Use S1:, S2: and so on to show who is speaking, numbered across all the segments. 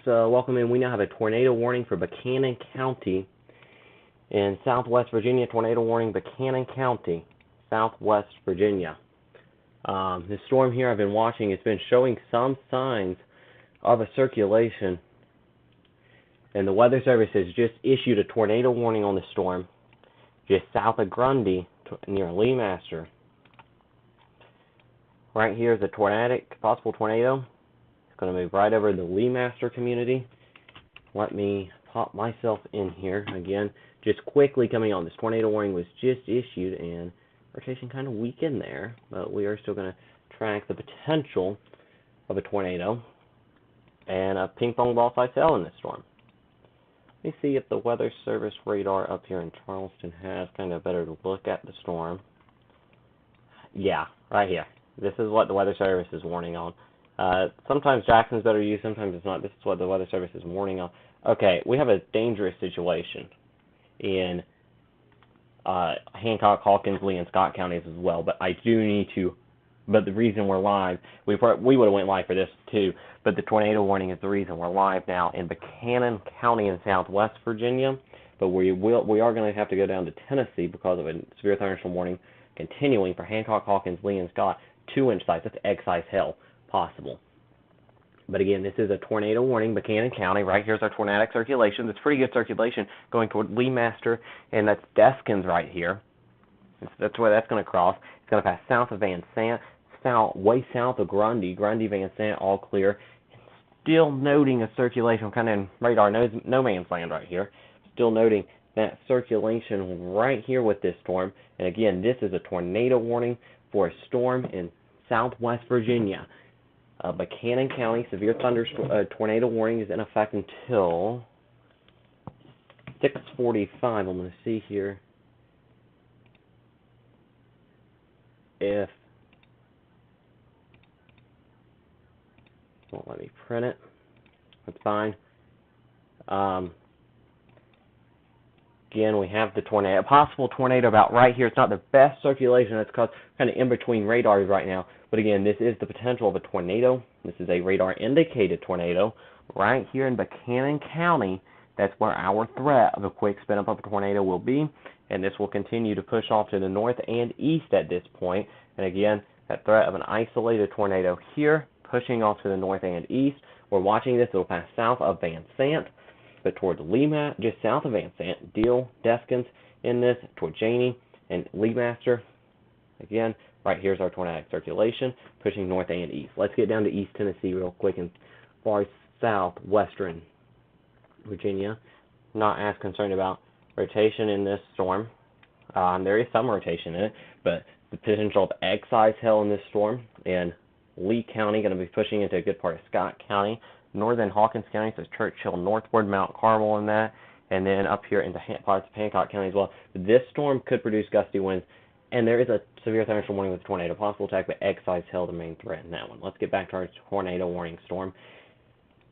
S1: folks. Welcome in. We now have a tornado warning for Buchanan County in Southwest Virginia. Tornado warning, Buchanan County, Southwest Virginia. This storm here I've been watching, it's been showing some signs of a circulation, and the Weather Service has just issued a tornado warning on the storm just south of Grundy near Leemaster. Right here is a possible tornado. It's going to move right over the Leemaster community. Let me pop myself in here again. Just quickly coming on, this tornado warning was just issued, and rotation kind of weak in there, but we are still going to track the potential of a tornado and a ping pong ball size hail in this storm. Let me see if the Weather Service radar up here in Charleston has kind of better look at the storm. Yeah, right here. This is what the Weather Service is warning on. Sometimes Jackson's better used, sometimes it's not. This is what the Weather Service is warning on. Okay, we have a dangerous situation in Hancock, Hawkins, Lee, and Scott counties as well, but I do need to, but the reason we're live, we would have went live for this too, but the tornado warning is the reason we're live now in Buchanan County in Southwest Virginia, but we are going to have to go down to Tennessee because of a severe thunderstorm warning continuing for Hancock, Hawkins, Lee, and Scott, 2-inch size. That's egg-size hail possible. But again, this is a tornado warning, Buchanan County. Right here's our tornadic circulation. That's pretty good circulation going toward Leemaster, and that's Deskins right here. That's where that's going to cross. It's going to pass south of Van Sant, way south of Grundy, Van Sant, all clear. Still noting a circulation, kind of in radar, no man's land right here. Still noting that circulation right here with this storm. And again, this is a tornado warning for a storm in Southwest Virginia. Buchanan County severe tornado warning is in effect until 6:45. I'm going to see here if won't let me print it. That's fine. Again, we have the tornado, possible tornado about right here. It's not the best circulation. It's kind of in between radars right now. But again, this is the potential of a tornado. This is a radar-indicated tornado right here in Buchanan County. That's where our threat of a quick spin-up of a tornado will be. And this will continue to push off to the north and east at this point. And again, that threat of an isolated tornado here, pushing off to the north and east. We're watching this. It will pass south of Van Sant, but toward Lima, just south of Van Sant, Deal, Deskins in this, toward Janey and Leemaster. Again, right here's our tornadic circulation, pushing north and east. Let's get down to East Tennessee real quick and far southwestern Virginia. Not as concerned about rotation in this storm. There is some rotation in it, but the potential of egg-size hail in this storm, and Lee County going to be pushing into a good part of Scott County. Northern Hawkins County, so Churchill northward, Mount Carmel in that, and then up here into parts of Hancock County as well. This storm could produce gusty winds, and there is a severe thunderstorm warning with tornado. Possible attack, but egg-size hail the main threat in that one. Let's get back to our tornado warning storm.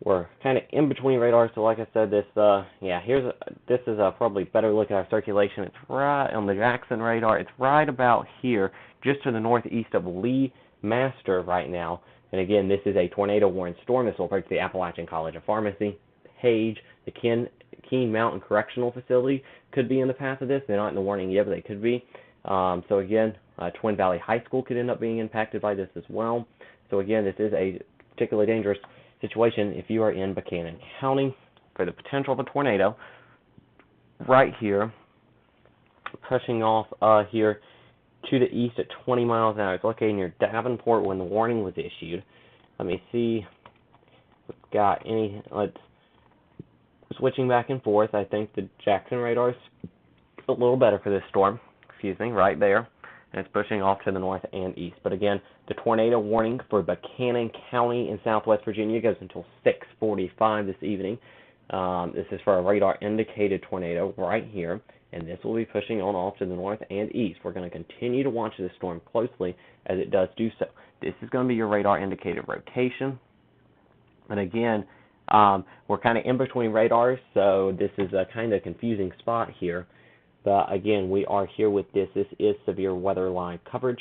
S1: We're kind of in between radars, so like I said, this is a probably better look at our circulation. It's right on the Jackson radar. It's right about here, just to the northeast of Leemaster right now. And again, this is a tornado warning storm. This will approach the Appalachian College of Pharmacy, Page, the Keene Mountain Correctional Facility could be in the path of this. They're not in the warning yet, but they could be. So again, Twin Valley High School could end up being impacted by this as well. So again, this is a particularly dangerous situation if you are in Buchanan County for the potential of a tornado. Right here, pushing off here to the east at 20 miles an hour. It's located near Davenport when the warning was issued. Let me see if we've got any. Switching back and forth, I think the Jackson radar's a little better for this storm. Right there. And it's pushing off to the north and east. But again, the tornado warning for Buchanan County in Southwest Virginia goes until 6:45 this evening. This is for a radar-indicated tornado right here. And this will be pushing on off to the north and east. We're going to continue to watch this storm closely as it does do so. This is going to be your radar-indicated rotation. And again, we're kind of in between radars, so this is a kind of confusing spot here. But again, we are here with this. This is severe weather line coverage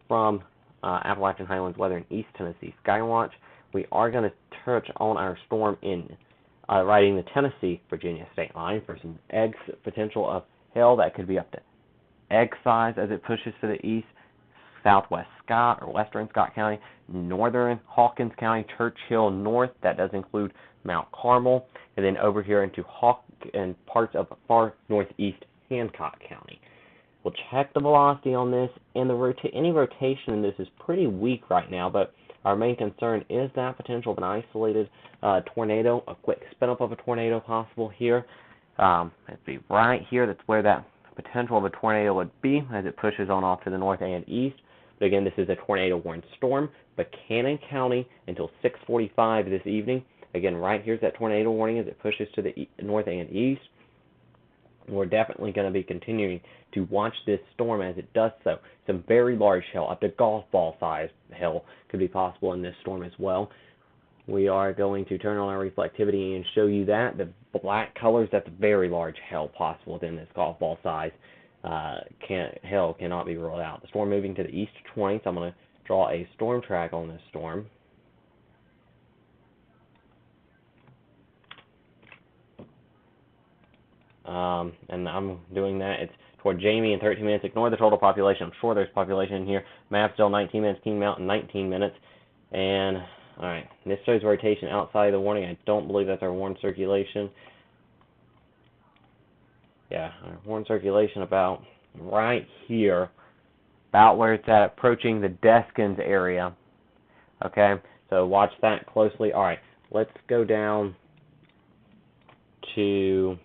S1: from Appalachian Highlands Weather in East Tennessee Skywatch. We are going to touch on our storm in riding the Tennessee-Virginia state line for some eggs potential of hail that could be up to egg size as it pushes to the east. Southwest Scott or western Scott County, northern Hawkins County, Churchill North, that does include Mount Carmel, and then over here into and parts of far northeast Hancock County. We'll check the velocity on this, and any rotation in this is pretty weak right now, but our main concern is that potential of an isolated tornado, a quick spin up of a tornado possible here. It'd be right here. That's where that potential of a tornado would be as it pushes on off to the north and east. But again, this is a tornado-warned storm. Buchanan County until 6:45 this evening. Again, right here's that tornado warning as it pushes to the north and east. We're definitely going to be continuing to watch this storm as it does so. Some very large hail, up to golf ball size hail, could be possible in this storm as well. We are going to turn on our reflectivity and show you that. The black colors, that's very large hail possible within this golf ball size. Hail cannot be ruled out. The storm moving to the east 20, so I'm going to draw a storm track on this storm. And I'm doing that. It's toward Jamie in 13 minutes. Ignore the total population. I'm sure there's population in here. Mapsdale 19 minutes. King Mountain 19 minutes. And, alright, this shows rotation outside of the warning. I don't believe that's our warned circulation. Yeah, our warned circulation about right here, about where it's at, approaching the Deskins area. Okay, so watch that closely. Alright, let's go down to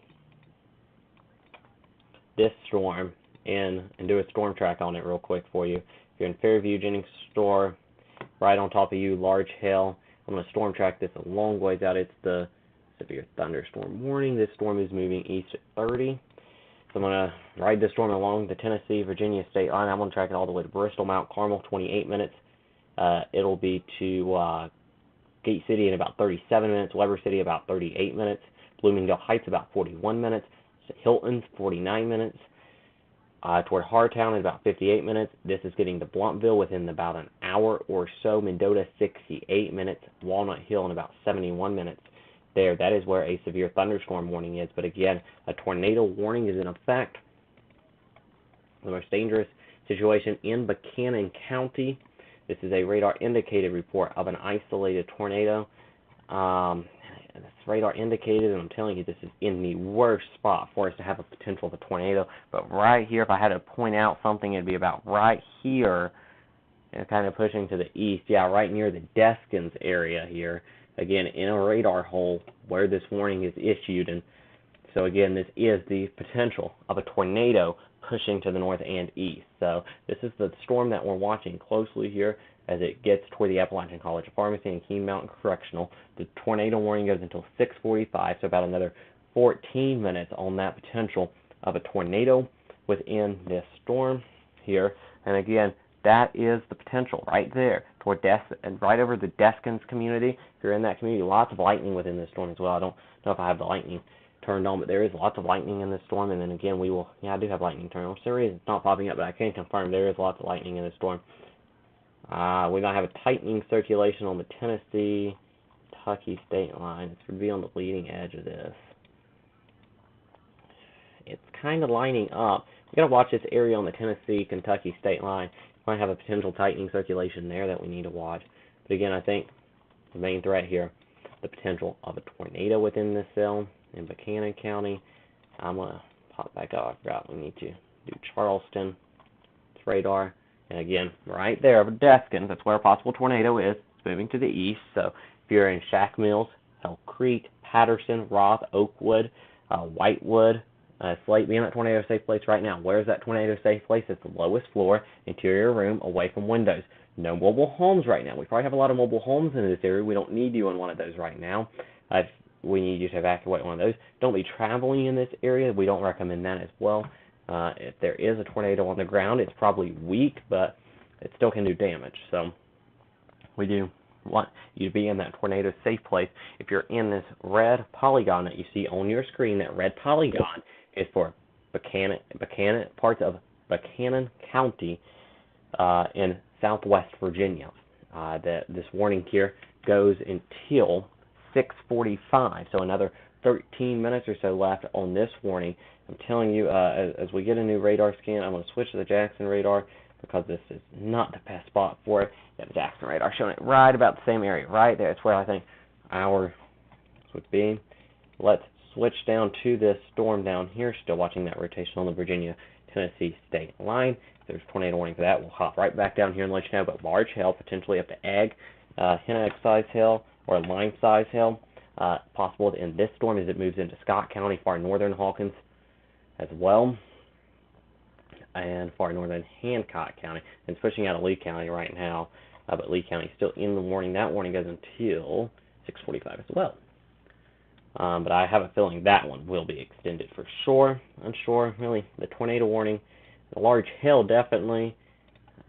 S1: this storm and do a storm track on it real quick for you. If you're in Fairview, Jennings Store, right on top of you, large hail. I'm going to storm track this a long ways out. It's the severe thunderstorm warning. This storm is moving east at 30. So I'm going to ride this storm along the Tennessee-Virginia state line. I'm going to track it all the way to Bristol, Mount Carmel, 28 minutes. It'll be to Gate City in about 37 minutes, Weber City about 38 minutes, Bloomingdale Heights about 41 minutes, Hilton 49 minutes, toward Hartown in about 58 minutes. This is getting to Bluntville within about an hour or so, Mendota 68 minutes, Walnut Hill in about 71 minutes. There, that is where a severe thunderstorm warning is. But again, a tornado warning is in effect. The most dangerous situation in Buchanan County. This is a radar indicated report of an isolated tornado. It's radar indicated, and I'm telling you, this is in the worst spot for us to have a potential of a tornado. But right here, if I had to point out something, it'd be about right here, and kind of pushing to the east. Yeah, right near the Deskins area here. Again, in a radar hole where this warning is issued. And so again, this is the potential of a tornado pushing to the north and east. So this is the storm that we're watching closely here as it gets toward the Appalachian College of Pharmacy and Keene Mountain Correctional. The tornado warning goes until 6:45, so about another 14 minutes on that potential of a tornado within this storm here. And again, that is the potential right there toward and right over the Deskins community. If you're in that community, lots of lightning within this storm as well. I don't know if I have the lightning turned on, but there is lots of lightning in this storm. And then again, I do have lightning turned on. For some reason, it's not popping up, but I can confirm there is lots of lightning in this storm. We might have a tightening circulation on the Tennessee-Kentucky state line. This would be on the leading edge of this. It's kind of lining up. We've got to watch this area on the Tennessee-Kentucky state line. Might have a potential tightening circulation there that we need to watch. But again, I think the main threat here, the potential of a tornado within this zone in Buchanan County. I'm going to pop back up. I forgot we need to do Charleston. It's radar. And again, right there over Deskins, that's where a possible tornado is. It's moving to the east. So if you're in Shack Mills, Hell Creek, Patterson, Roth, Oakwood, Whitewood, Slate, be in that tornado safe place right now. Where is that tornado safe place? It's the lowest floor, interior room, away from windows. No mobile homes right now. We probably have a lot of mobile homes in this area. We don't need you in one of those right now. We need you to evacuate one of those. Don't be traveling in this area. We don't recommend that as well. If there is a tornado on the ground, it's probably weak, but it still can do damage. So we do want you to be in that tornado safe place. If you're in this red polygon that you see on your screen, that red polygon is for parts of Buchanan County in southwest Virginia. This warning here goes until 6:45. So another 13 minutes or so left on this warning. I'm telling you, as we get a new radar scan, I'm going to switch to the Jackson radar because this is not the best spot for it. Yeah, the Jackson radar showing it right about the same area, right there. It's where I think our would be. Let's switch down to this storm down here. Still watching that rotation on the Virginia-Tennessee state line. If there's tornado warning for that, we'll hop right back down here and let you know. But large hail, potentially up to egg, hen egg size hail, or lime size hail, possible in this storm as it moves into Scott County, far northern Hawkins as well, and far northern Hancock County. And it's pushing out of Lee County right now, but Lee County is still in the warning. That warning goes until 6:45 as well. But I have a feeling that one will be extended for sure. Unsure, really. The tornado warning, the large hail definitely.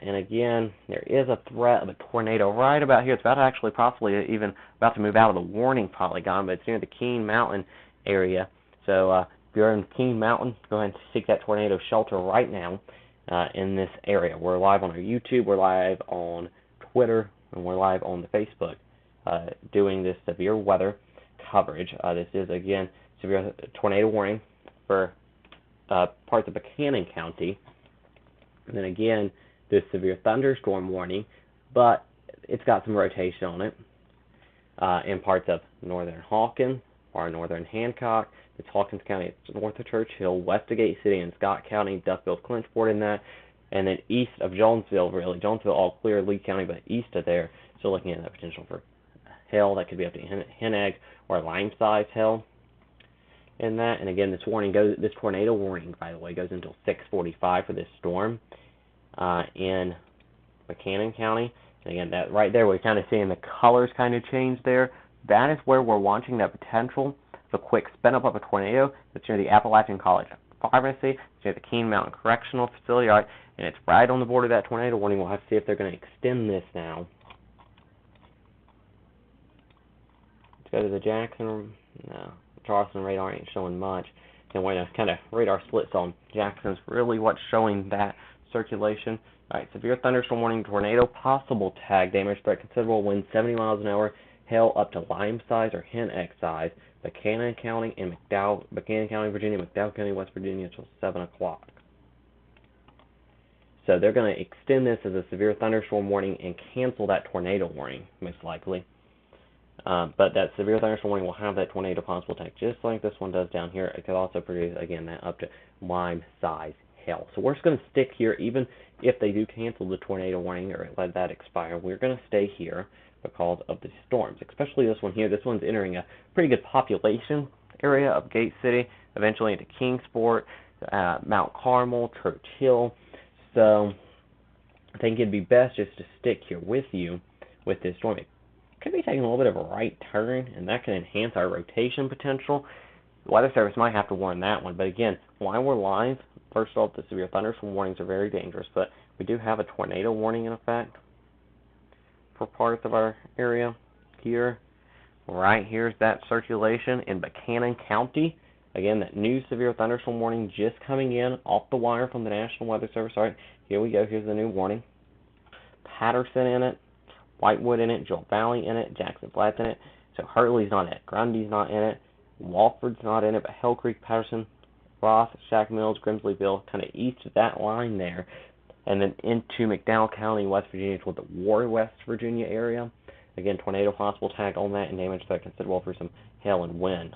S1: And again, there is a threat of a tornado right about here. It's about to actually possibly even about to move out of the warning polygon, but it's near the Keene Mountain area. So if you're in Keene Mountain, go ahead and seek that tornado shelter right now in this area. We're live on our YouTube, we're live on Twitter, and we're live on the Facebook doing this severe weather coverage. This is, again, severe tornado warning for parts of Buchanan County. And then again, this severe thunderstorm warning, but it's got some rotation on it in parts of northern Hawkins, or northern Hancock. It's Hawkins County, it's north of Churchill, west of Gate City and Scott County, Duffield, Clinchport in that, and then east of Jonesville, really. Jonesville all clear, Lee County, but east of there, still looking at that potential for hail. That could be up to hen egg or lime size hail in that. And again, this tornado warning, by the way, goes until 6:45 for this storm in Buchanan County. And again, that right there, we're kind of seeing the colors kind of change there. That is where we're watching that potential for quick spin up of a tornado. It's near the Appalachian College Pharmacy. It's near the Keene Mountain Correctional Facility, right? And it's right on the border of that tornado warning. We'll have to see if they're going to extend this now. Let's go to the Jackson. No, Charleston radar ain't showing much. And when a kind of radar splits on Jackson's really what's showing that circulation. All right, severe thunderstorm warning, tornado, possible tag, damage threat, considerable wind, 70 miles an hour, hail up to lime size or hen egg size, Buchanan County and Buchanan County, Virginia, McDowell County, West Virginia, until 7 o'clock. So they're going to extend this as a severe thunderstorm warning and cancel that tornado warning, most likely. But that severe thunderstorm warning will have that tornado possible tag, just like this one does down here. It could also produce, again, that up to lime size hail. So we're just going to stick here, even if they do cancel the tornado warning or let that expire. We're going to stay here because of the storms, especially this one here. This one's entering a pretty good population area of Gate City, eventually into Kingsport, Mount Carmel, Churchill. So I think it'd be best just to stick here with you with this storm. It could be taking a little bit of a right turn, and that can enhance our rotation potential. The Weather Service might have to warn that one. But again, while we're live, first off, the severe thunderstorm warnings are very dangerous, but we do have a tornado warning in effect for parts of our area here. Right here's that circulation in Buchanan County. Again, that new severe thunderstorm warning just coming in off the wire from the National Weather Service. All right, here we go. Here's the new warning. Patterson in it, Whitewood in it, Joel Valley in it, Jackson Flats in it. So Hurley's not in it, Grundy's not in it, Walford's not in it, but Hell Creek, Patterson, Roth, Shack Mills, Grimsleyville, kind of east of that line there, and then into McDowell County, West Virginia, toward the War, West Virginia area. Again, tornado possible tag on that and damage that considerable for some hail and wind.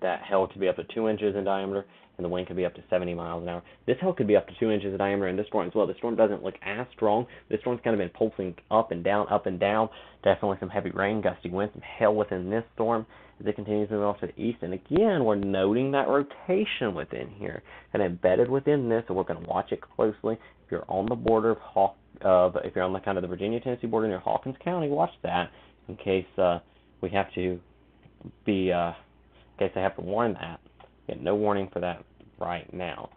S1: That hail could be up to 2 inches in diameter, and the wind could be up to 70 miles an hour. This hail could be up to 2 inches in diameter in this storm as well. The storm doesn't look as strong. This storm's kind of been pulsing up and down, up and down. Definitely some heavy rain, gusty winds, some hail within this storm as it continues moving off to the east. And again, we're noting that rotation within here and embedded within this, so we're going to watch it closely. If you're on the border if you're on the kind of the Virginia-Tennessee border near Hawkins County, watch that in case we have to be, in case they have to warn that. Again, no warning for that right now.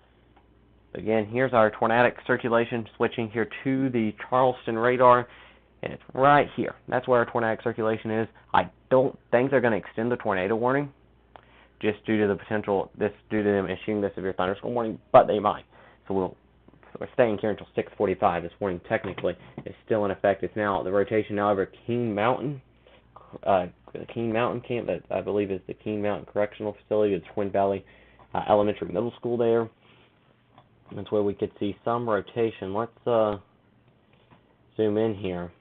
S1: Again, here's our tornadic circulation, switching here to the Charleston radar, and it's right here. That's where our tornadic circulation is. I don't think they're going to extend the tornado warning, just due to the potential, due to them issuing the severe thunderstorm warning, but they might. So we'll we're staying here until 6:45. This warning technically is still in effect. It's now the rotation now over King Mountain, the King Mountain camp that I believe is the King Mountain Correctional Facility. It's Twin Valley Elementary Middle School there. That's where we could see some rotation. Let's zoom in here.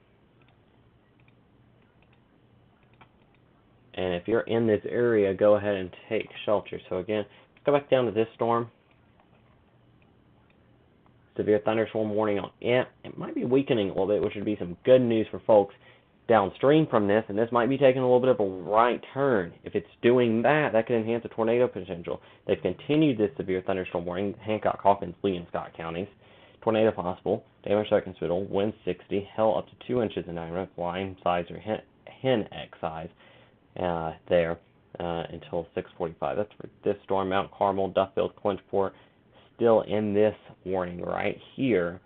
S1: And if you're in this area, go ahead and take shelter. So again, let's go back down to this storm. Severe thunderstorm warning on it. It might be weakening a little bit, which would be some good news for folks downstream from this, and this might be taking a little bit of a right turn. If it's doing that, that could enhance the tornado potential. They've continued this severe thunderstorm warning, Hancock, Hawkins, Lee, and Scott counties. Tornado possible, damage circumstantial, wind 60, hail up to 2 inches in diameter, line size or hen X size there until 6:45. That's for this storm. Mount Carmel, Duffield, Clinchport, still in this warning right here.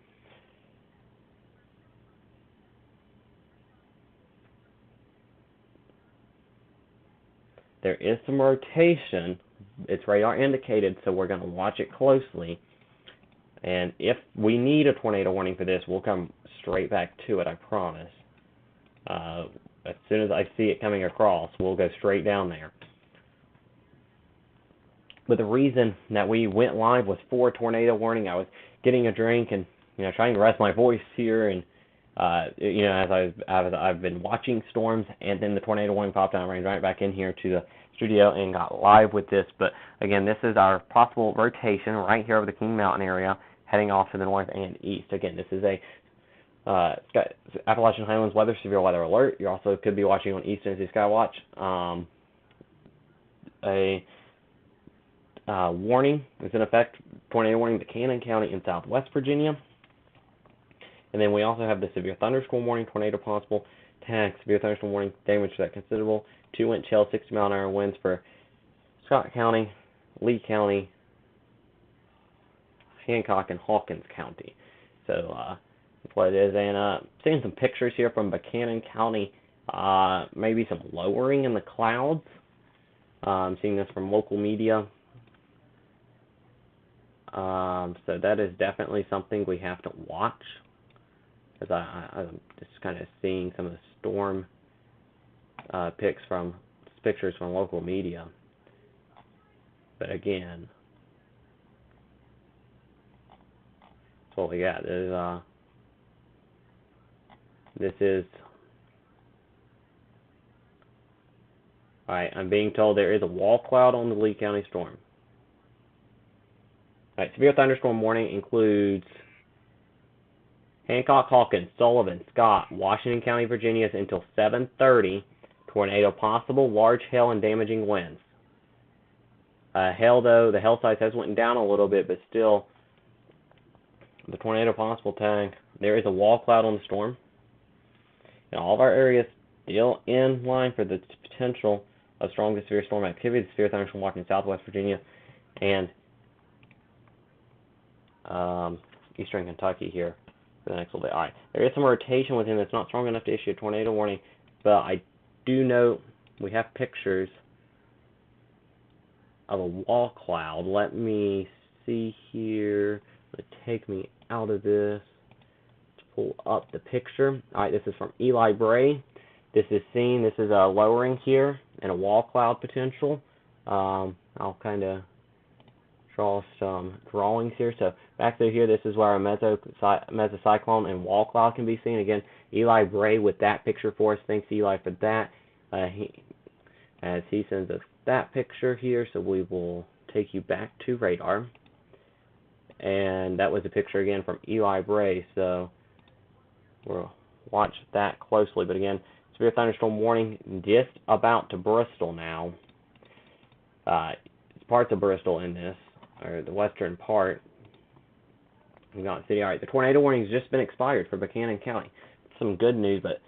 S1: There is some rotation. It's radar indicated, so we're going to watch it closely. And if we need a tornado warning for this, we'll come straight back to it, I promise. As soon as I see it coming across, we'll go straight down there. But the reason that we went live was for a tornado warning. I was getting a drink and trying to rest my voice here, and as I've been watching storms, and then the tornado warning popped out. I ran right back in here to the studio and got live with this. But again, this is our possible rotation right here over the King Mountain area, heading off to the north and east. Again, this is a Appalachian Highlands weather, severe weather alert. You also could be watching on East Tennessee Skywatch. Warning is in effect, tornado warning to Cannon County in southwest Virginia. And then we also have the severe thunderstorm warning, tornado possible, tag, severe thunderstorm warning, damage that considerable, 2-inch hail, 60-mile-an-hour winds for Scott County, Lee County, Hancock, and Hawkins County. So that's what it is. And seeing some pictures here from Buchanan County, maybe some lowering in the clouds. I'm seeing this from local media. So that is definitely something we have to watch, as I'm just kind of seeing some of the storm pictures from local media. But again, that's what we got. This is alright. I'm being told there is a wall cloud on the Lee County storm. Alright, severe thunderstorm warning includes Hancock, Hawkins, Sullivan, Scott, Washington County, Virginia until 7:30. Tornado possible, large hail and damaging winds. Hail, though, the hail size has went down a little bit, but still, the tornado possible tag. There is a wall cloud on the storm. And all of our areas still in line for the potential of strong to severe storm activity. The severe thunderstorm watching southwest Virginia and eastern Kentucky here for the next little bit. All right, there is some rotation within that's not strong enough to issue a tornado warning, but I do note we have pictures of a wall cloud. Let me see here. Let it take me out of this to pull up the picture. All right, this is from Eli Bray. This is seen. This is a lowering here and a wall cloud potential. I'll kind of draw some drawings here. So back through here, this is where a mesocyclone and wall cloud can be seen. Again, Eli Bray with that picture for us. Thanks, Eli, for that. As he sends us that picture here, so we will take you back to radar. And that was a picture again from Eli Bray, so we'll watch that closely. But again, severe thunderstorm warning just about to Bristol now. Parts of Bristol in this, or the western part. We got city. All right, the tornado warning has just been expired for Buchanan County. Some good news, but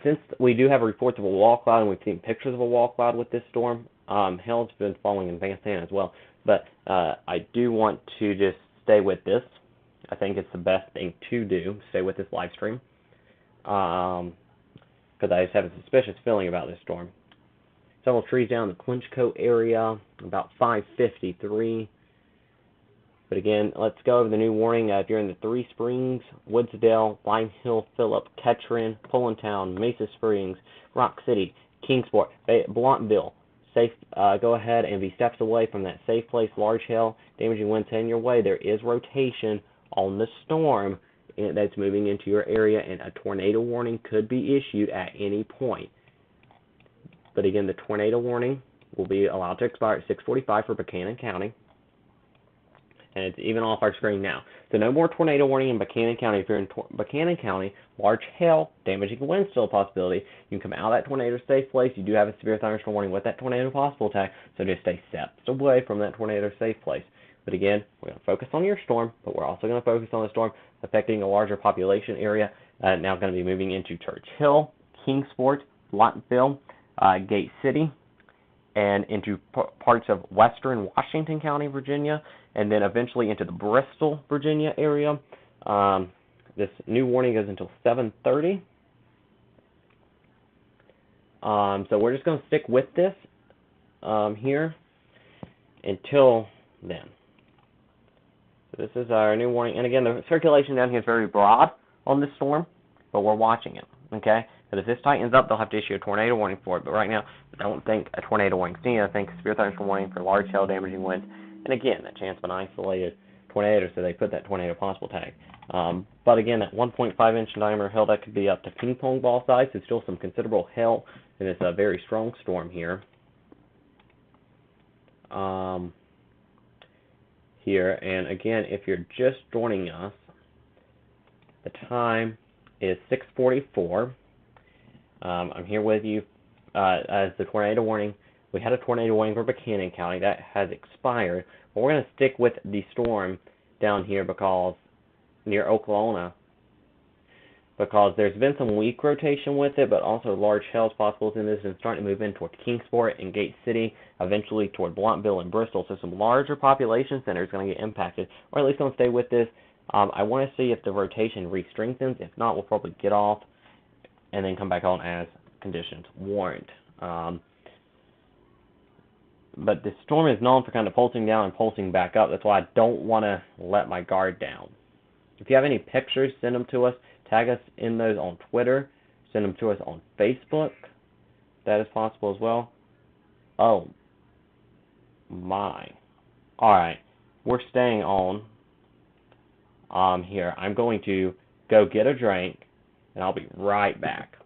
S1: since we do have reports of a wall cloud and we've seen pictures of a wall cloud with this storm, hail's been falling in Van Zandt as well. But I do want to just stay with this. I think it's the best thing to do, stay with this live stream. Because I just have a suspicious feeling about this storm. Several trees down in the Clinchcote area, about 5:53. But again, let's go over the new warning. If you're in the Three Springs, Woodsdale, Lime Hill, Phillip, Ketron, Pullentown, Mesa Springs, Rock City, Kingsport, Blountville, go ahead and be steps away from that safe place. Large hail, damaging winds heading your way. There is rotation on the storm that's moving into your area, and a tornado warning could be issued at any point. But again, the tornado warning will be allowed to expire at 6:45 for Buchanan County. And it's even off our screen now. So no more tornado warning in Buchanan County. If you're in Buchanan County, large hail, damaging wind still a possibility. You can come out of that tornado safe place. You do have a severe thunderstorm warning with that tornado possible attack, so just stay steps away from that tornado safe place. But again, we're going to focus on your storm, but we're also going to focus on the storm affecting a larger population area. Now going to be moving into Church Hill, Kingsport, Lottville, Gate City, and into parts of western Washington County, Virginia, and then eventually into the Bristol, Virginia area. This new warning goes until 7:30. So we're just going to stick with this here until then. So this is our new warning. And again, the circulation down here is very broad on this storm, but we're watching it, okay? Because if this tightens up, they'll have to issue a tornado warning for it. But right now, I don't think a tornado warning is needed. I think severe thunderstorm warning for large hail damaging winds. And again, a chance of an isolated tornado, so they put that tornado possible tag. But again, that 1.5-inch diameter hail, that could be up to ping pong ball size. It's still some considerable hail, and it's a very strong storm here. And again, if you're just joining us, the time is 6:44. I'm here with you as the tornado warning. We had a tornado warning for Buchanan County. That has expired. But we're going to stick with the storm down here because near Oklahoma, because there's been some weak rotation with it, but also large hail possible in this, and starting to move in toward Kingsport and Gate City, eventually toward Blountville and Bristol. So some larger population centers are going to get impacted, or at least going to stay with this. I want to see if the rotation re-strengthens. If not, we'll probably get off and then come back on as conditions warrant. But the storm is known for kind of pulsing down and pulsing back up. That's why I don't want to let my guard down. If you have any pictures, send them to us. Tag us in those on Twitter. Send them to us on Facebook. That is possible as well. Oh, my. All right. We're staying on here. I'm going to go get a drink, and I'll be right back.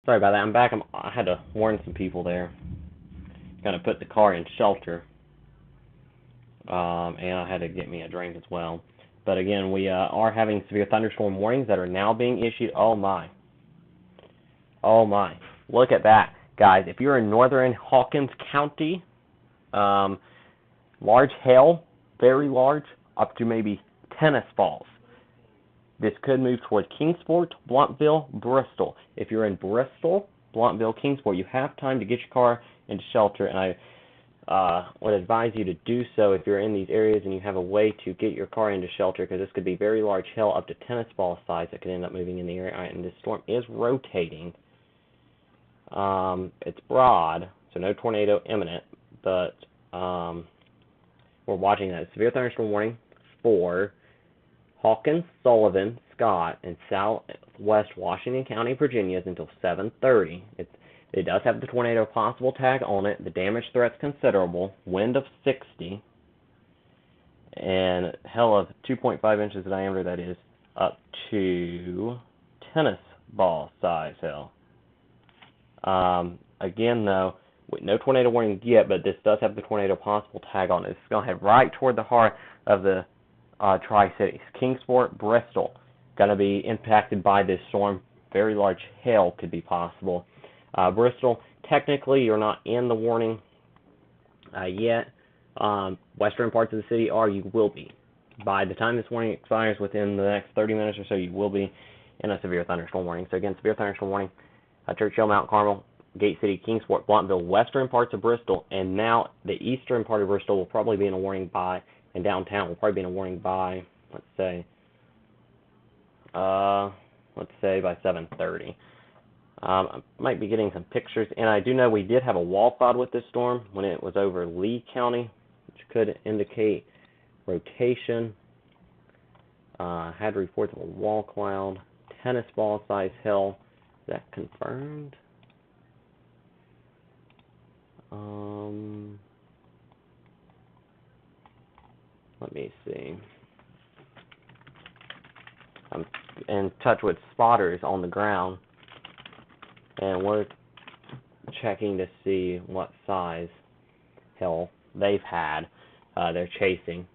S1: Sorry about that. I'm back. I had to warn some people there. Kind of put the car in shelter. And I had to get me a drink as well. But again, we are having severe thunderstorm warnings that are now being issued. Oh my. Oh my. Look at that. Guys, if you're in northern Hawkins County, large hail, very large, up to maybe tennis balls. This could move toward Kingsport, Blountville, Bristol. If you're in Bristol, Blountville, Kingsport, you have time to get your car into shelter, and I would advise you to do so if you're in these areas and you have a way to get your car into shelter, because this could be very large hail, up to tennis ball size, that could end up moving in the area. All right, and this storm is rotating. It's broad, so no tornado imminent, but we're watching that. Severe thunderstorm warning for Hawkins, Sullivan, Scott, and southwest Washington County, Virginia, until 7:30. It does have the tornado possible tag on it. The damage threat's considerable. Wind of 60, and hail of 2.5 inches in diameter. That is up to tennis ball size hail. Again, though, no tornado warning yet, but this does have the tornado possible tag on it. It's going to head right toward the heart of the Tri-Cities. Kingsport, Bristol, going to be impacted by this storm. Very large hail could be possible. Bristol, technically, you're not in the warning yet. Western parts of the city are. You will be. By the time this warning expires, within the next 30 minutes or so, you will be in a severe thunderstorm warning. So again, severe thunderstorm warning. Churchill, Mount Carmel, Gate City, Kingsport, Blountville, western parts of Bristol, and now the eastern part of Bristol will probably be in a warning by, and downtown will probably be in a warning by, let's say by 7:30. I might be getting some pictures, and I do know we did have a wall cloud with this storm when it was over Lee County, which could indicate rotation. Had reports of a wall cloud, tennis ball size hail. Is that confirmed? Let me see. I'm in touch with spotters on the ground, and we're checking to see what size hail they've had. They're chasing.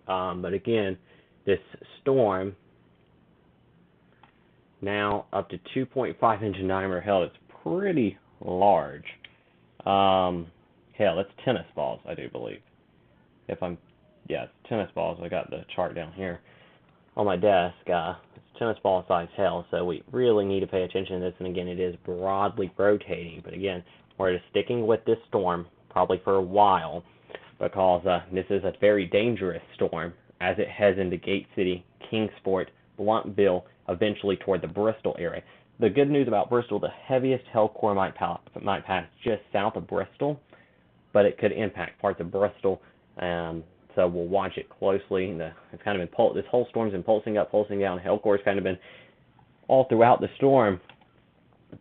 S1: But again, this storm now up to 2.5 inch in diameter hail. It's pretty large. Hail, it's tennis balls, I do believe. It's tennis balls. I got the chart down here on my desk. It's tennis ball size hail, so we really need to pay attention to this. And again, it is broadly rotating. But again, we're just sticking with this storm probably for a while, because this is a very dangerous storm as it heads into Gate City, Kingsport, Blountville, eventually toward the Bristol area. The good news about Bristol, the heaviest hail core might pass just south of Bristol, but it could impact parts of Bristol. So we'll watch it closely. It's kind of been this whole storm's been pulsing up, pulsing down. Hail core's kind of been all throughout the storm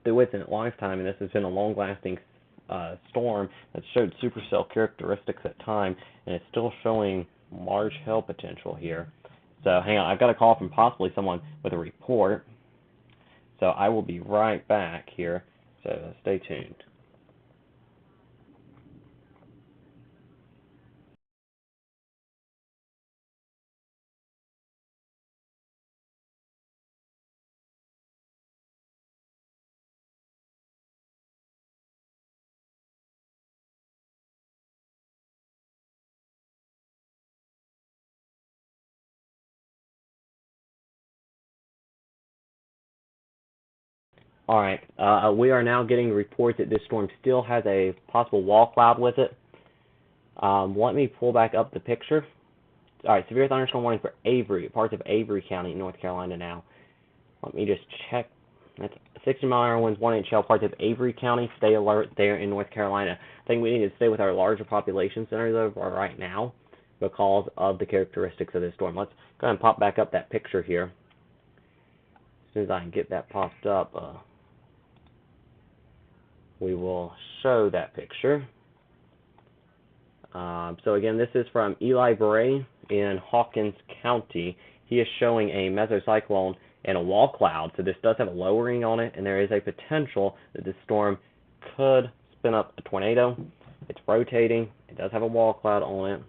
S1: through its lifetime, and this has been a long-lasting storm that showed supercell characteristics at time, and it's still showing large hail potential here. So hang on, I've got a call from possibly someone with a report. So I will be right back here. So stay tuned. All right, we are now getting reports that this storm still has a possible wall cloud with it. Let me pull back up the picture. All right, severe thunderstorm warning for Avery, parts of Avery County, North Carolina now. Let me just check. That's 60-mile-an-hour winds, 1-inch hail, parts of Avery County. Stay alert there in North Carolina. I think we need to stay with our larger population centers though right now because of the characteristics of this storm. Let's go ahead and pop back up that picture here. As soon as I can get that popped up, we will show that picture. So again, this is from Eli Bray in Hawkins County. He is showing a mesocyclone and a wall cloud, so this does have a lowering on it, and there is a potential that this storm could spin up a tornado. It's rotating. It does have a wall cloud on it.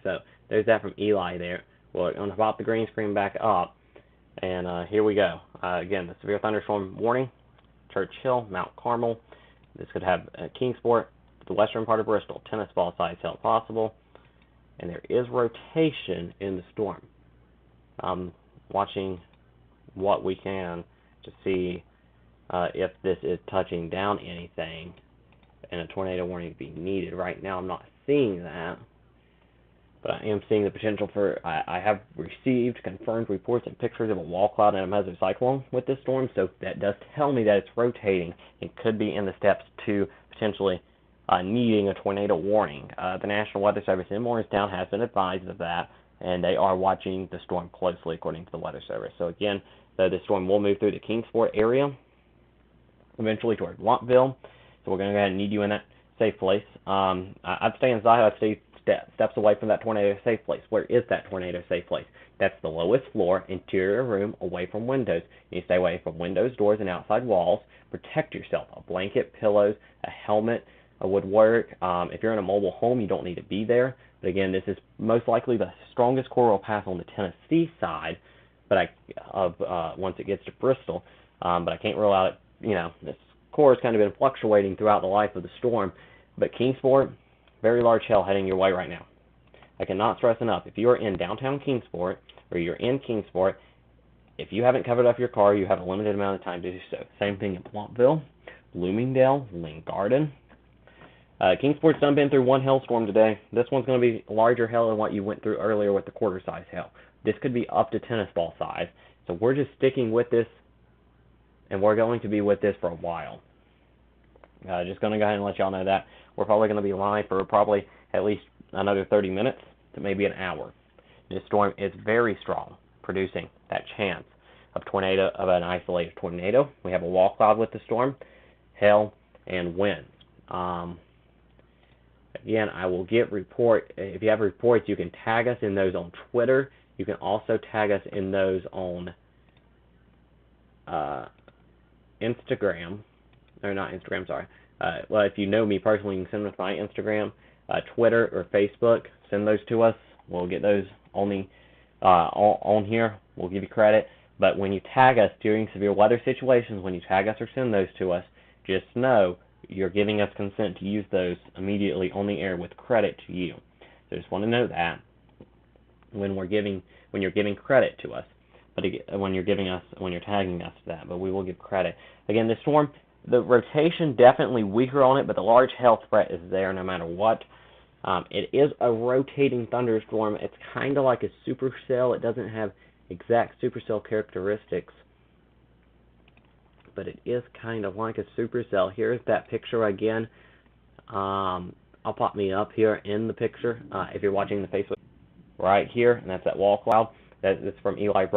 S1: So there's that from Eli there. We're going to pop the green screen back up, and here we go. Again, the severe thunderstorm warning, Churchill, Mount Carmel. This could have Kingsport, the western part of Bristol, tennis ball size hail possible, and there is rotation in the storm. Watching what we can to see if this is touching down anything and a tornado warning to be needed. Right now I'm not seeing that, but I am seeing the potential for, I have received confirmed reports and pictures of a wall cloud and a mesocyclone with this storm, so that does tell me that it's rotating and could be in the steps to potentially needing a tornado warning. The National Weather Service in Morristown has been advised of that, and they are watching the storm closely according to the Weather Service. So again, the storm will move through the Kingsport area, eventually toward Lontville. So we're going to go ahead and need you in that safe place. I'd stay inside. I'd stay steps away from that tornado safe place. Where is that tornado safe place? That's the lowest floor, interior room, away from windows. You stay away from windows, doors, and outside walls. Protect yourself. A blanket, pillows, a helmet would work. If you're in a mobile home, you don't need to be there. But again, this is most likely the strongest core will pass on the Tennessee side, but once it gets to Bristol. But I can't rule out, this core has kind of been fluctuating throughout the life of the storm. But Kingsport, very large hail heading your way right now. I cannot stress enough, if you are in downtown Kingsport, or you're in Kingsport, if you haven't covered up your car, you have a limited amount of time to do so. Same thing in Blountville, Bloomingdale, Lynn Garden. Kingsport's done been through one hailstorm today. This one's going to be larger hail than what you went through earlier with the quarter-size hail. This could be up to tennis ball size. So we're just sticking with this, and we're going to be with this for a while. Just going to go ahead and let y'all know that. We're probably going to be live for probably at least another 30 minutes to maybe an hour. This storm is very strong, producing that chance of an isolated tornado. We have a wall cloud with the storm, hail, and winds. Again, I will get if you have reports, you can tag us in those on Twitter. You can also tag us in those on Instagram. Or not Instagram, sorry. Well, if you know me personally, you can send us my Instagram, Twitter, or Facebook. Send those to us. We'll get those on here. We'll give you credit. But when you tag us during severe weather situations, when you tag us or send those to us, just know you're giving us consent to use those immediately on the air with credit to you. So just want to know that when you're giving credit to us, but when you're tagging us to that, but we will give credit. Again, this storm, the rotation definitely weaker on it, but the large hail threat is there no matter what. It is a rotating thunderstorm. It's kind of like a supercell. It doesn't have exact supercell characteristics, but it is kind of like a supercell. Here's that picture again. I'll pop me up here in the picture if you're watching the Facebook right here, and that's that wall cloud. That's from Eli Bray.